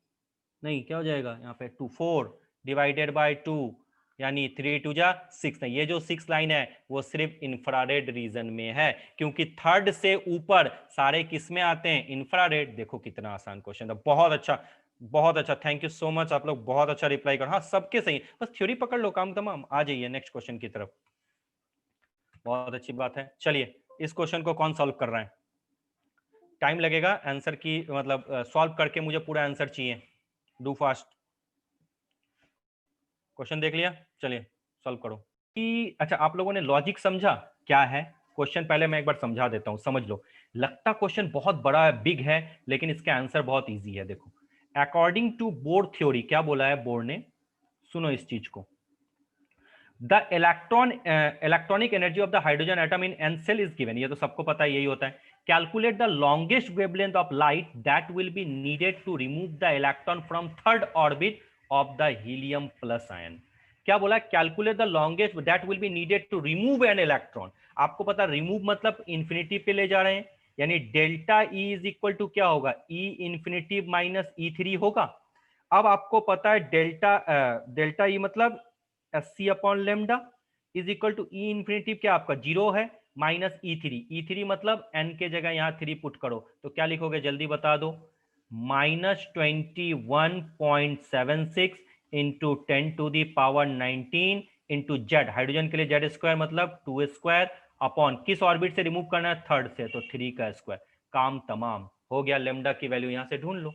नहीं क्या हो जाएगा यहाँ पे 2, 4 डिवाइडेड बाई 2, यानी 3 2 जा 6। ये जो 6 लाइन है वो सिर्फ इंफ्रारेड रीजन में है, क्योंकि 3rd से ऊपर सारे किस में आते हैं? इंफ्रारेड। देखो कितना आसान क्वेश्चन था, बहुत अच्छा बहुत अच्छा। थैंक यू सो मच, आप लोग बहुत अच्छा रिप्लाई करो। हाँ सबके सही, बस थ्योरी पकड़ लो, काम तमाम। आ जाइए नेक्स्ट क्वेश्चन की तरफ। बहुत अच्छी बात है। चलिए इस क्वेश्चन को कौन सॉल्व कर रहा है? टाइम लगेगा आंसर की, मतलब सॉल्व करके मुझे पूरा आंसर चाहिए। Do fast. क्वेश्चन देख लिया, चलिए सॉल्व करो। कि अच्छा आप लोगों ने लॉजिक समझा क्या है क्वेश्चन? पहले मैं एक बार समझा देता हूं, समझ लो। लगता क्वेश्चन बहुत बड़ा है, बिग है, लेकिन इसका आंसर बहुत इजी है। देखो अकॉर्डिंग टू बोर थ्योरी, क्या बोला है बोर ने? सुनो इस चीज को। The electronic energy of the hydrogen atom in n shell is given, ये तो सबको पता है, यही होता है। Calculate the longest wavelength of light that will be needed to remove the electron from 3rd orbit of the helium plus ion. क्या बोला? Calculate the longest that will be needed to remove an electron. आपको पता remove मतलब infinity पे ले जा रहे हैं, यानी delta E is equal to क्या होगा? ई इंफिनिटी माइनस E3 होगा। अब आपको पता है डेल्टा ई मतलब SC upon lambda is equal to E infinity क्या आपका 0 है माइनस E3 मतलब n के जगह यहां 3 पुट करो तो क्या लिखोगे जल्दी बता दो? -21.76 इंटू 10⁻19 इंटू जेड, हाइड्रोजन के लिए जेड स्क्वायर मतलब 2 स्क्वायर अपॉन किस ऑर्बिट से रिमूव करना है? 3rd से, तो 3 का स्क्वायर। काम तमाम हो गया। लेमडा की वैल्यू यहां से ढूंढ लो।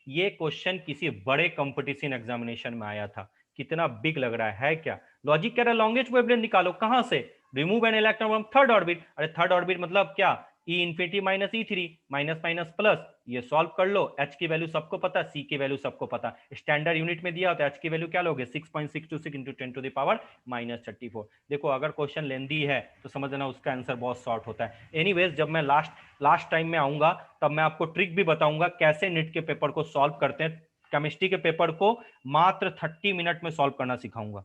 ये क्वेश्चन किसी बड़े कंपटीशन एग्जामिनेशन में आया था। कितना बिग लग रहा है क्या? लॉजिक कह रहा है लॉन्गेस्ट वेवलेंथ निकालो, कहां से? Remove an electron from 3rd orbit. अरे 3rd ऑर्बिट मतलब क्या? E infinity minus E3 minus minus plus, ये सॉल्व कर लो। एच की वैल्यू सबको पता, सी की वैल्यू सबको पता, स्टैंडर्ड यूनिट में दिया होता है। एच की वैल्यू क्या लोगे? 6.626 इंटू 10⁻⁻34। देखो अगर क्वेश्चन लेंदी है तो समझ लेना उसका आंसर बहुत शॉर्ट होता है। एनीवेज जब मैं लास्ट टाइम में आऊंगा तब मैं आपको ट्रिक भी बताऊंगा कैसे नीट के पेपर को सॉल्व करते हैं। केमिस्ट्री के पेपर को मात्र 30 मिनट में सॉल्व करना सिखाऊंगा।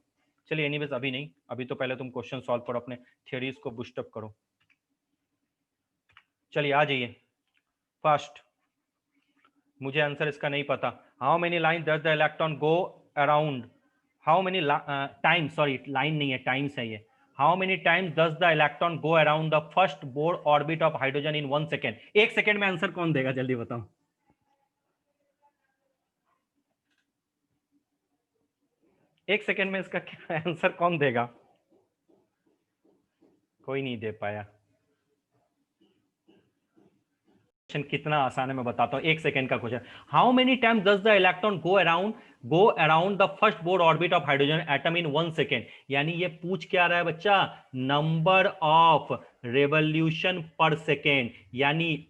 चलिए एनीवेज अभी नहीं, अभी तो पहले तुम क्वेश्चन सॉल्व करो, अपने थ्योरीज को बूस्टअप करो। चलिए आ जाइए फर्स्ट। मुझे आंसर इसका नहीं पता। How many line does the electron go around, how many time, sorry line नहीं है टाइम्स है ये। How many times does the electron go around the first Bohr orbit of hydrogen in 1 second? 1 second में answer कौन देगा जल्दी बताओ? 1 second में इसका क्या आंसर कौन देगा? कोई नहीं दे पाया। क्वेश्चन कितना आसान है मैं बताता हूं। 1 सेकेंड का question. How many times does the electron go around the first Bohr orbit of hydrogen atom in 1 second? यानी ये पूछ क्या रहा है बच्चा? नंबर ऑफ रेवोल्यूशन पर सेकेंड, यानी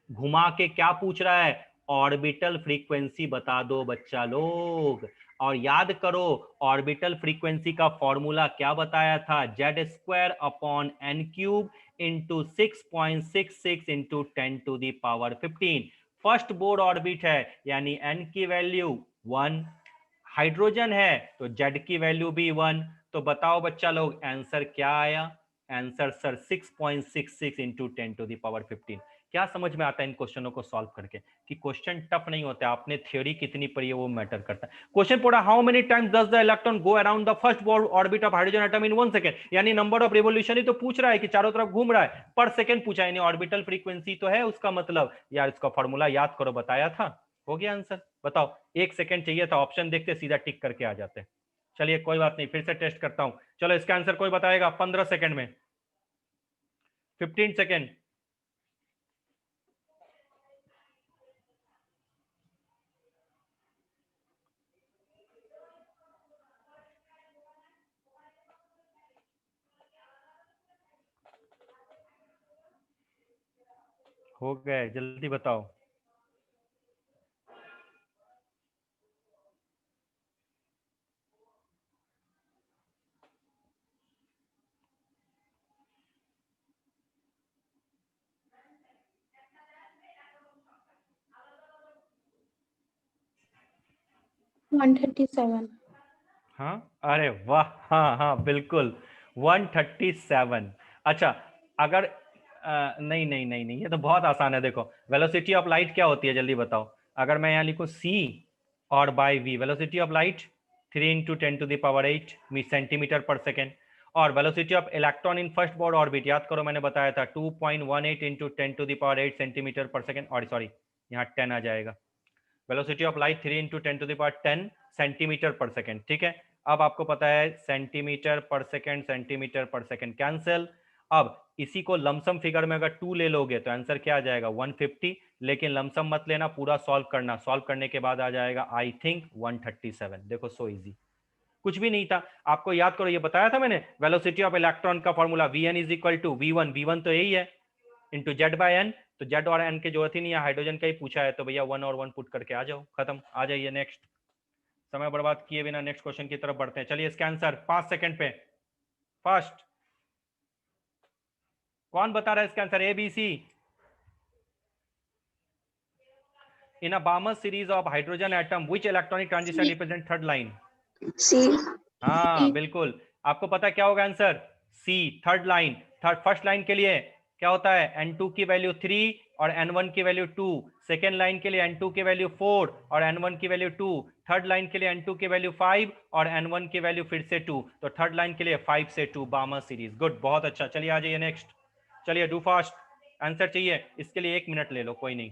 घुमा के क्या पूछ रहा है? ऑर्बिटल फ्रीक्वेंसी बता दो बच्चा लोग। और याद करो ऑर्बिटल फ्रीक्वेंसी का फॉर्मूला क्या बताया था? Z²/n³ into 6.66 into 10⁻15। First Bohr orbit है यानी n की वैल्यू 1, हाइड्रोजन है तो Z की वैल्यू भी 1। तो बताओ बच्चा लोग आंसर क्या आया? Answer sir 6.66 into 10⁻15। क्या समझ में आता है इन क्वेश्चनों को सॉल्व करके कि क्वेश्चन टफ नहीं होता, आपने थ्योरी कितनी पढ़ी है वो मैटर करता है। क्वेश्चन पढ़ा, how many times does the electron go around the first Bohr orbit of hydrogen atom in 1 second? यानी नंबर ऑफ रिवोल्यूशन ही तो पूछ रहा है कि चारों तरफ घूम रहा है, पर सेकंड पूछा, यानी ऑर्बिटल फ्रीक्वेंसी तो है उसका मतलब। यार इसका फॉर्मूला याद करो, बताया था। हो गया आंसर? बताओ। 1 सेकंड चाहिए था, ऑप्शन देखते सीधा टिक करके आ जाते। चलिए कोई बात नहीं, फिर से टेस्ट करता हूं। चलो इसका आंसर कोई बताएगा 15 सेकंड में? 15 सेकंड। हो गए, जल्दी बताओ। वन 137। हाँ, अरे वाह, हाँ हाँ बिल्कुल 137। अच्छा, अगर नहीं नहीं नहीं नहीं, ये तो बहुत आसान है। देखो वेलोसिटी ऑफ लाइट क्या होती है, जल्दी बताओ। अगर मैं यहाँ लिखूँ c और by v, velocity of light 3 into 10⁸ centimetre पर सेकेंड। और velocity of electron in first Bohr orbit, याद करो मैंने बताया था 2.18 इंटू 10⁸ सेंटीमीटर पर सेकेंड। और सॉरी यहाँ 10 आ जाएगा। Velocity of light 3 into 10⁻10 centimetre पर सेकेंड। ठीक है, अब आपको पता है सेंटीमीटर पर सेकेंड कैंसिल। अब इसी को लमसम फिगर में अगर 2 ले लोगे तो आंसर क्या आ जाएगा? 150। लेकिन लमसम मत लेना, पूरा सॉल्व करना। सॉल्व करने के बाद आ जाएगा आई थिंक 137। देखो सो इजी, कुछ भी नहीं था। आपको याद करो, ये बताया था मैंने, वेलोसिटी ऑफ इलेक्ट्रॉन का formula Vn is equal to V1 तो यही है इंटू Z/n। तो Z और n की जरूरत ही नहीं है, हाइड्रोजन का ही पूछा है तो भैया 1 और 1 पुट करके आ जाओ, खत्म। आ जाइए नेक्स्ट, समय बर्बाद किए बिना नेक्स्ट क्वेश्चन की तरफ बढ़ते हैं। चलिए इसका आंसर 5 सेकंड पे। फर्स्ट कौन बता रहा है इसका answer? ABC। In a Balmer series of hydrogen atom which electronic transition represent third line? C. हाँ बिल्कुल, आपको पता है क्या होगा answer? C, third line. Third first line के लिए क्या होता है? N2 की वैल्यू 3 और N1 की वैल्यू 2। सेकेंड लाइन के लिए N2 की वैल्यू 4 और N1 की वैल्यू 2। थर्ड लाइन के लिए N2 की वैल्यू 5 और N1 की वैल्यू फिर से 2। तो थर्ड लाइन के लिए 5 से 2, बामर सीरीज। गुड, बहुत अच्छा। चलिए आ जाइए नेक्स्ट। चलिए डू फास्ट, आंसर चाहिए। इसके लिए 1 मिनट ले लो, कोई नहीं,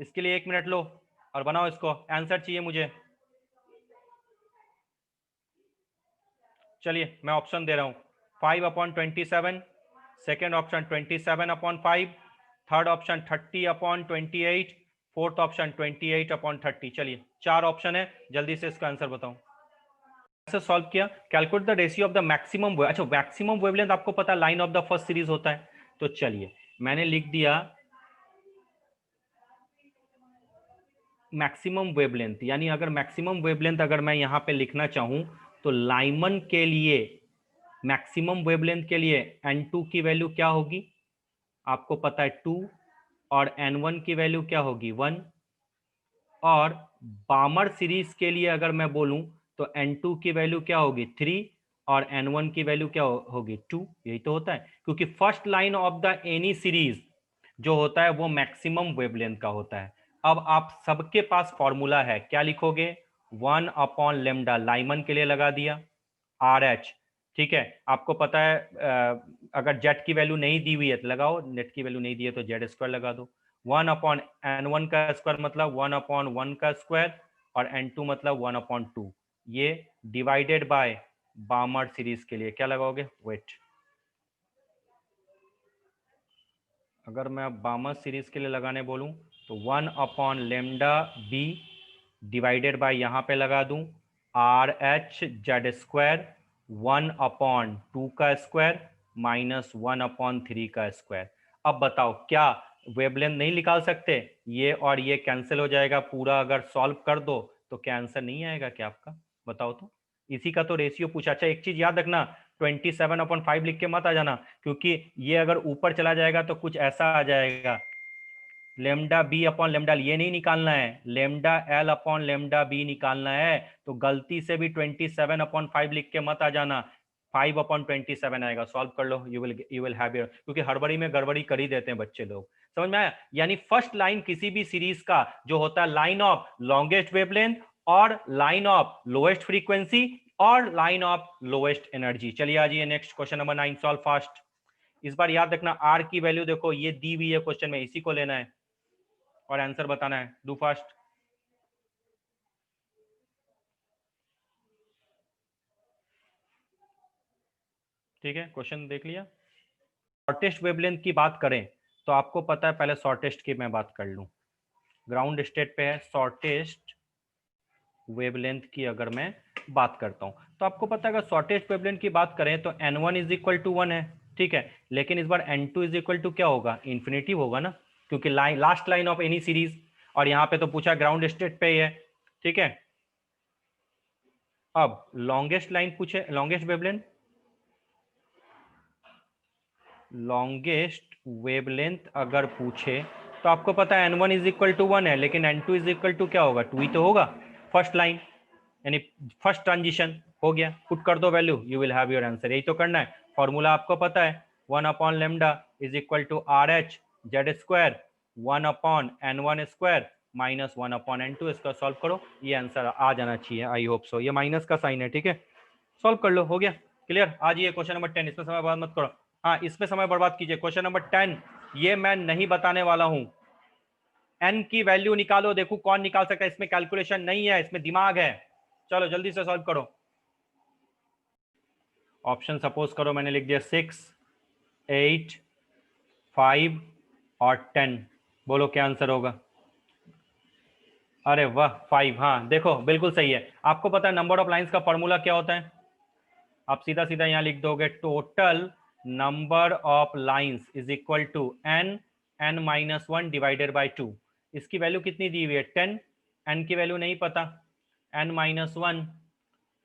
इसके लिए 1 मिनट लो और बनाओ इसको। आंसर चाहिए मुझे। चलिए मैं ऑप्शन दे रहा हूँ, 5/27, second option 27/5, third option 30/28, fourth option 28/30। चलिए 4 ऑप्शन है, जल्दी से इसका आंसर बताऊं। कैसे सॉल्व किया? Calculate the ratio of the maximum. अच्छा, मैक्सिमम वेवलेंथ आपको पता line of the first series होता है। तो चलिए मैंने लिख दिया मैक्सिमम वेवलेंथ, यानी अगर मैक्सिमम वेवलेंथ अगर मैं यहां पे लिखना चाहूं तो लाइमन के लिए मैक्सिमम वेवलेंथ के लिए N2 की वैल्यू क्या होगी? आपको पता है 2, और N1 की वैल्यू क्या होगी? 1। और बामर सीरीज के लिए अगर मैं बोलूं तो N2 की वैल्यू क्या होगी? 3 और N1 की वैल्यू क्या होगी? 2। यही तो होता है, क्योंकि first line of the any series जो होता है वो मैक्सिमम वेवलेंथ का होता है। अब आप सबके पास फॉर्मूला है, क्या लिखोगे? 1/λ, लाइमन के लिए लगा दिया RH। ठीक है, आपको पता है अगर जेट की वैल्यू नहीं दी हुई है तो लगाओ, नेट की वैल्यू नहीं दी है तो Z² लगा दो। 1/N1 का स्क्वायर मतलब 1/1 का स्क्वायर, और N2 मतलब 1/2। ये डिवाइडेड बाय बामर सीरीज के लिए क्या लगाओगे, वेट। अगर मैं अब बामर सीरीज के लिए लगाने बोलूं तो 1 upon lambda B divided by यहाँ पे लगा दूं R H Z square 1 upon 2 का स्क्वायर माइनस 1 अपॉन 3 का स्क्वायर। अब बताओ क्या वेवलेंथ नहीं निकाल सकते? ये और ये कैंसिल हो जाएगा पूरा, अगर सॉल्व कर दो तो क्या आंसर नहीं आएगा क्या आपका? बताओ तो। इसी का तो रेशियो पूछा। अच्छा एक चीज याद रखना, 27/5 लिख के मत आ जाना, क्योंकि ये अगर ऊपर चला जाएगा तो कुछ ऐसा आ जाएगा, लेमडा बी अपॉन लेमडा ये नहीं निकालना है, lambda L upon lambda B निकालना है। तो गलती से भी 27/5 लिख के मत आ जाना, 5/27 आएगा। सॉल्व कर लो, यू विल हैव योर, क्योंकि हड़बड़ी में गड़बड़ी कर ही देते हैं बच्चे लोग। समझ में आया? यानी फर्स्ट लाइन किसी भी सीरीज का जो होता है लाइन ऑफ लॉन्गेस्ट वेवलेंथ और लाइन ऑफ लोएस्ट फ्रीक्वेंसी और लाइन ऑफ लोएस्ट एनर्जी। चलिए आ जाइए next question number 9, solve fast. इस बार याद रखना आर की वैल्यू देखो ये दी हुई है क्वेश्चन में, इसी को लेना है और आंसर बताना है। Do fast. ठीक है, क्वेश्चन देख लिया। शॉर्टेस्ट वेवलेंथ की बात करें तो आपको पता है, पहले शॉर्टेस्ट की मैं बात कर लूं। ग्राउंड स्टेट पे है शॉर्टेस्ट वेवलेंथ की अगर मैं बात करता हूं तो आपको पता है अगर शॉर्टेस्ट वेवलेंथ की बात करें तो n1 इज इक्वल टू 1 है, ठीक है। लेकिन इस बार n2 इज इक्वल टू क्या होगा, इन्फिनिटिव होगा ना, क्योंकि last line of any series, और यहां पे तो पूछा ग्राउंड स्टेट पे ही है, ठीक है। अब लॉन्गेस्ट लाइन पूछे, लॉन्गेस्ट वेवलेंथ, लॉन्गेस्ट वेवलेंथ अगर पूछे तो आपको पता है n1 इज इक्वल टू 1 है, लेकिन n2 इज इक्वल टू क्या होगा, 2 ही तो होगा। फर्स्ट लाइन यानी फर्स्ट ट्रांजिशन हो गया, पुट कर दो value, you will have your answer. यही तो करना है, फॉर्मूला आपको पता है 1 upon lambda is equal to R H Z square 1 upon n1 square minus 1 upon n2। इसका सॉल्व करो, ये आंसर आ जाना चाहिए, आई होप सो। ये माइनस का साइन है, ठीक है, सॉल्व कर लो, हो गया क्लियर। आ जाइए क्वेश्चन नंबर 10, इसमें समय बर्बाद मत करो। हाँ इसमें समय बर्बाद कीजिए। क्वेश्चन नंबर 10 ये मैं नहीं बताने वाला हूं, n की वैल्यू निकालो, देखो कौन निकाल सकता है, इसमें कैलकुलेशन नहीं है, इसमें दिमाग है। चलो जल्दी से सॉल्व करो। ऑप्शन सपोज करो मैंने लिख दिया 6, 8, 5 और 10, बोलो क्या आंसर होगा। अरे वाह 5, हाँ देखो बिल्कुल सही है। आपको पता है नंबर ऑफ लाइंस का फॉर्मूला क्या होता है, आप सीधा सीधा यहां लिख दोगे total number of lines is equal to n minus 1 divided by 2। इसकी वैल्यू कितनी दी हुई है 10, n की वैल्यू नहीं पता, n माइनस 1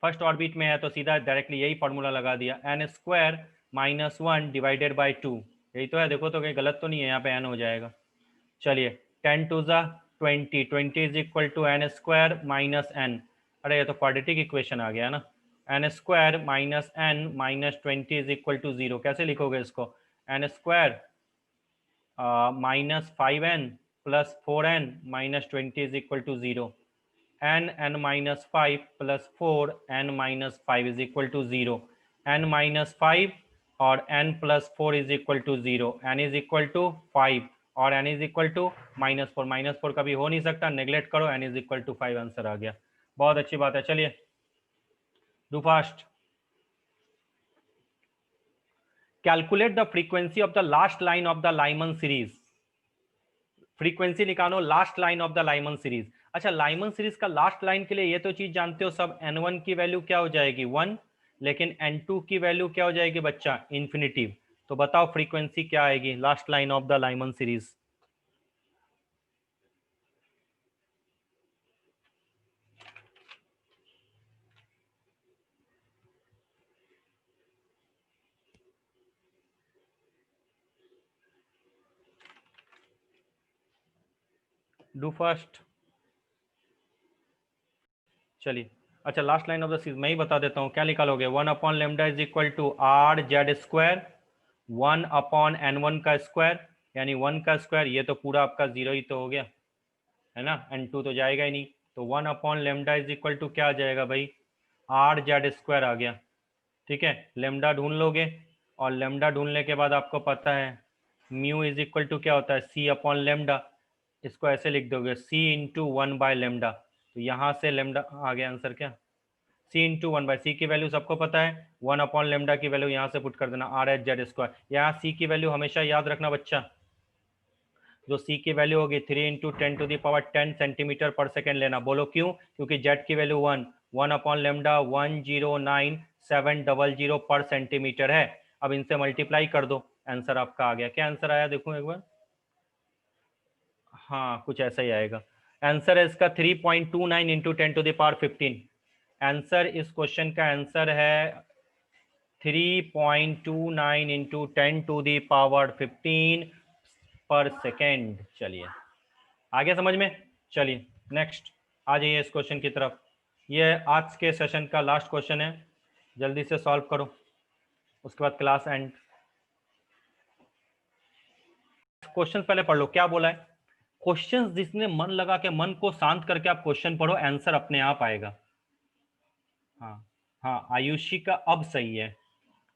फर्स्ट ऑर्बिट में है तो सीधा डायरेक्टली यही फॉर्मूला लगा दिया, n square minus 1 divided by 2। यही तो है, देखो तो कहीं गलत तो नहीं है, यहाँ पे n हो जाएगा। चलिए 10 टू ज़ा 20, 20 is equal to n square minus n। अरे ये तो क्वाड्रेटिक इक्वेशन आ गया ना, n square minus n minus 20 is equal to 0। कैसे लिखोगे इसको, n square minus 5n plus 4n minus 20 is equal to 0, n minus 5 plus 4 n minus 5 is equal to 0, n minus 5 और n plus 4 is equal to 0, n is equal to 5 और n is equal to -4, -4 कभी हो नहीं सकता, neglect करो, n is equal to 5 answer आ गया। बहुत अच्छी बात है, चलिए do fast. Calculate the frequency of the last line of the Lyman series. Frequency निकालो last line of the Lyman series. अच्छा लाइमन सीरीज का लास्ट लाइन के लिए ये तो चीज जानते हो सब, n1 की वैल्यू क्या हो जाएगी 1, लेकिन n2 की वैल्यू क्या हो जाएगी बच्चा, इन्फिनिटिव। तो बताओ फ्रीक्वेंसी क्या आएगी last line of the Lyman series. Do first. चलिए अच्छा last line of the series मैं ही बता देता हूँ, क्या निकालोगे 1 upon lambda is equal to R Z square 1 upon n1 का स्क्वायर, यानी 1 का स्क्वायर, ये तो पूरा आपका 0 ही तो हो गया है ना, n2 तो जाएगा ही नहीं, तो 1 upon lambda is equal to क्या आ जाएगा भाई, आर जेड स्क्वायर आ गया, ठीक है। लेमडा ढूंढ लोगे और लेमडा ढूंढने के बाद आपको पता है म्यू इज इक्वल टू क्या होता है, सी अपॉन लेमडा। इसको ऐसे लिख दोगे सी इंटू 1 बाय लेमडा, तो यहाँ से लेमडा आ गया आंसर क्या, सी इंटू 1/c की वैल्यू सबको पता है, 1/λ की वैल्यू यहाँ से पुट कर देना, r/z²। यहाँ c की वैल्यू हमेशा याद रखना बच्चा, जो c की वैल्यू होगी 3 इंटू 10⁻10 सेंटीमीटर पर सेकेंड लेना। बोलो क्यों? क्योंकि z की वैल्यू 1/λ 109,700 पर सेंटीमीटर है। अब इनसे मल्टीप्लाई कर दो, आंसर आपका आ गया। क्या आंसर आया देखो एक बार, हाँ कुछ ऐसा ही आएगा। आंसर है इसका 3.29 इंटू 10⁻15। आंसर इस क्वेश्चन का आंसर है 3.29 इंटू 10⁻15 पर सेकेंड। चलिए आ गया समझ में। चलिए नेक्स्ट आ जाइए इस क्वेश्चन की तरफ। ये आज के सेशन का लास्ट क्वेश्चन है, जल्दी से सॉल्व करो, उसके बाद क्लास एंड। क्वेश्चन पहले पढ़ लो, क्या बोला है। क्वेश्चन जिसने मन लगा के, मन को शांत करके आप क्वेश्चन पढ़ो, आंसर अपने आप आएगा। हाँ हाँ, आयुषी का अब सही है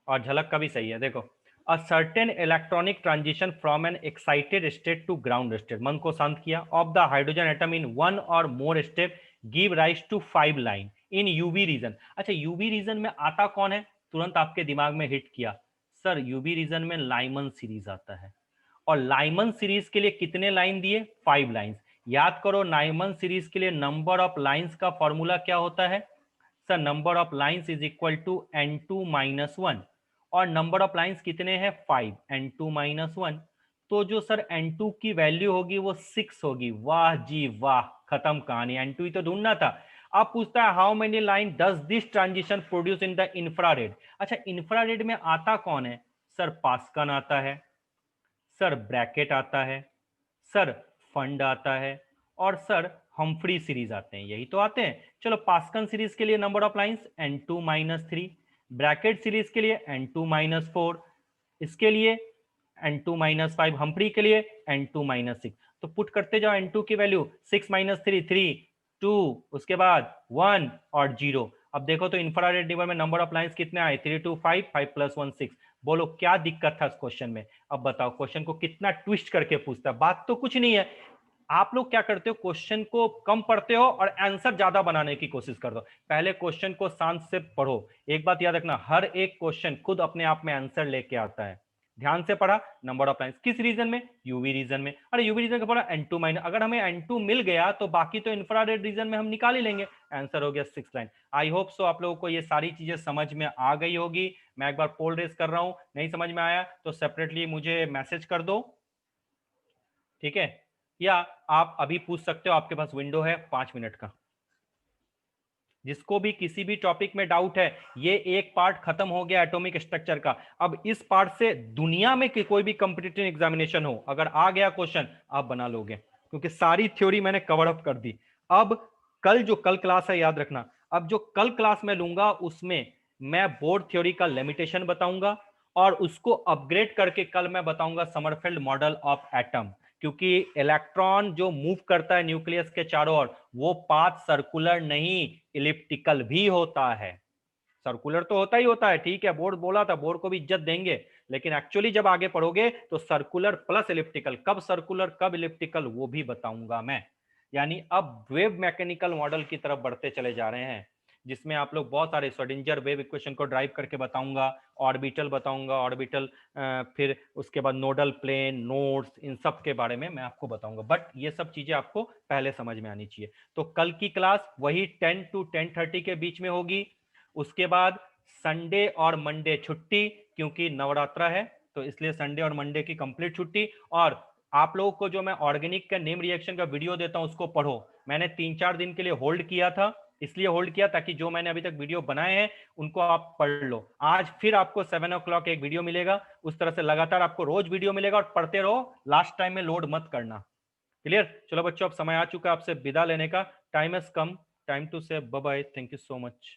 और झलक का भी सही है। देखो, a certain electronic transition from an excited state to ground state, मन को शांत किया, of the hydrogen atom in one or more step give rise to 5 line in UV region. अच्छा, यूवी रीजन में आता कौन है? तुरंत आपके दिमाग में हिट किया, सर यूवी रीजन में लाइमन सीरीज आता है। और लाइमन सीरीज के लिए कितने लाइन दिए? 5 लाइंस। याद करो, लाइमन सीरीज के लिए नंबर ऑफ लाइंस का फॉर्मूला क्या होता है? Sir number of lines is equal to n2-1, और नंबर ऑफ लाइंस कितने हैं? 5, n2-1। तो जो सर n2 की वैल्यू होगी वो 6 होगी। वाह जी वाह, खत्म कहानी, n2 ही तो ढूंढना था। अब पूछता है how many line does this transition produce in the infrared. अच्छा, इंफ्रारेड में आता कौन है? सर पास्कन आता है, सर ब्रैकेट आता है, सर फंड आता है, और सर हम्फ्री सीरीज आते हैं, यही तो आते हैं। चलो, पास्कन सीरीज के लिए number of lines n2-3, Brackett series के लिए n2-4, इसके लिए n2-5, हम्फ्री के लिए n2-6। तो पुट करते जाओ n2 की वैल्यू 6-3 3 2, उसके बाद 1 और 0। अब देखो तो इंफ्रारेड रिवर में नंबर ऑफ लाइंस कितने आए? 3 2 5, 5 + 1 6। बोलो क्या दिक्कत था इस क्वेश्चन में? अब बताओ, क्वेश्चन को कितना ट्विस्ट करके पूछता है। बात तो कुछ नहीं है, आप लोग क्या करते हो, क्वेश्चन को कम पढ़ते हो और आंसर ज्यादा बनाने की कोशिश कर दो। पहले क्वेश्चन को शांत से पढ़ो। एक बात याद रखना, हर एक क्वेश्चन खुद अपने आप में आंसर लेके आता है। ध्यान से पढ़ा, नंबर ऑफ लाइंस किस रीजन में? यूवी रीजन में। अरे यूवी रीजन का पढ़ा n2-, अगर हमें n2 मिल गया तो बाकी तो इंफ्रारेड रीजन में हम निकाल ही लेंगे। आंसर हो गया 6 लाइन। आई होप सो आप लोगों को ये सारी चीजें समझ में आ गई होगी। मैं एक बार पोल रेस कर रहा हूं, नहीं समझ में आया तो सेपरेटली मुझे मैसेज कर दो, ठीक है? या आप अभी पूछ सकते हो, आपके पास विंडो है 5 मिनट का। जिसको भी किसी भी टॉपिक में डाउट है, ये एक पार्ट खत्म हो गया एटॉमिक स्ट्रक्चर का। अब इस पार्ट से दुनिया में कोई भी कंपटीटिव एग्जामिनेशन हो, अगर आ गया क्वेश्चन, आप बना लोगे, क्योंकि सारी थ्योरी मैंने कवर अप कर दी। अब कल क्लास है, याद रखना, अब जो कल क्लास में लूंगा उसमें मैं बोर्ड थ्योरी का लिमिटेशन बताऊंगा, और उसको अपग्रेड करके कल मैं बताऊंगा समरफेल्ड मॉडल ऑफ एटम। क्योंकि इलेक्ट्रॉन जो मूव करता है न्यूक्लियस के चारों ओर, वो पाथ सर्कुलर नहीं, इलिप्टिकल भी होता है। सर्कुलर तो होता ही होता है, ठीक है, बोर्ड बोला था, बोर्ड को भी इज्जत देंगे, लेकिन एक्चुअली जब आगे पढ़ोगे तो सर्कुलर प्लस इलिप्टिकल, कब सर्कुलर कब इलिप्टिकल वो भी बताऊंगा मैं। यानी अब वेव मैकेनिकल मॉडल की तरफ बढ़ते चले जा रहे हैं, जिसमें आप लोग बहुत सारे श्रोडिंगर वेव इक्वेशन को ड्राइव करके बताऊंगा, ऑर्बिटल बताऊंगा, ऑर्बिटल, फिर उसके बाद नोडल प्लेन, नोड्स, इन सब के बारे में मैं आपको बताऊंगा। बट ये सब चीजें आपको पहले समझ में आनी चाहिए। तो कल की क्लास वही 10 to 10:30 के बीच में होगी। उसके बाद संडे और मंडे छुट्टी, क्योंकि नवरात्रा है, तो इसलिए संडे और मंडे की कंप्लीट छुट्टी। और आप लोगों को जो मैं ऑर्गेनिक का नेम रिएक्शन का वीडियो देता हूं उसको पढ़ो। मैंने 3-4 दिन के लिए होल्ड किया था, इसलिए होल्ड किया ताकि जो मैंने अभी तक वीडियो बनाए हैं उनको आप पढ़ लो। आज फिर आपको 7 o'clock एक वीडियो मिलेगा, उस तरह से लगातार आपको रोज वीडियो मिलेगा, और पढ़ते रहो, लास्ट टाइम में लोड मत करना। क्लियर? चलो बच्चों, अब समय आ चुका है आपसे विदा लेने का। Time is come, time to say bye bye. Thank you so much.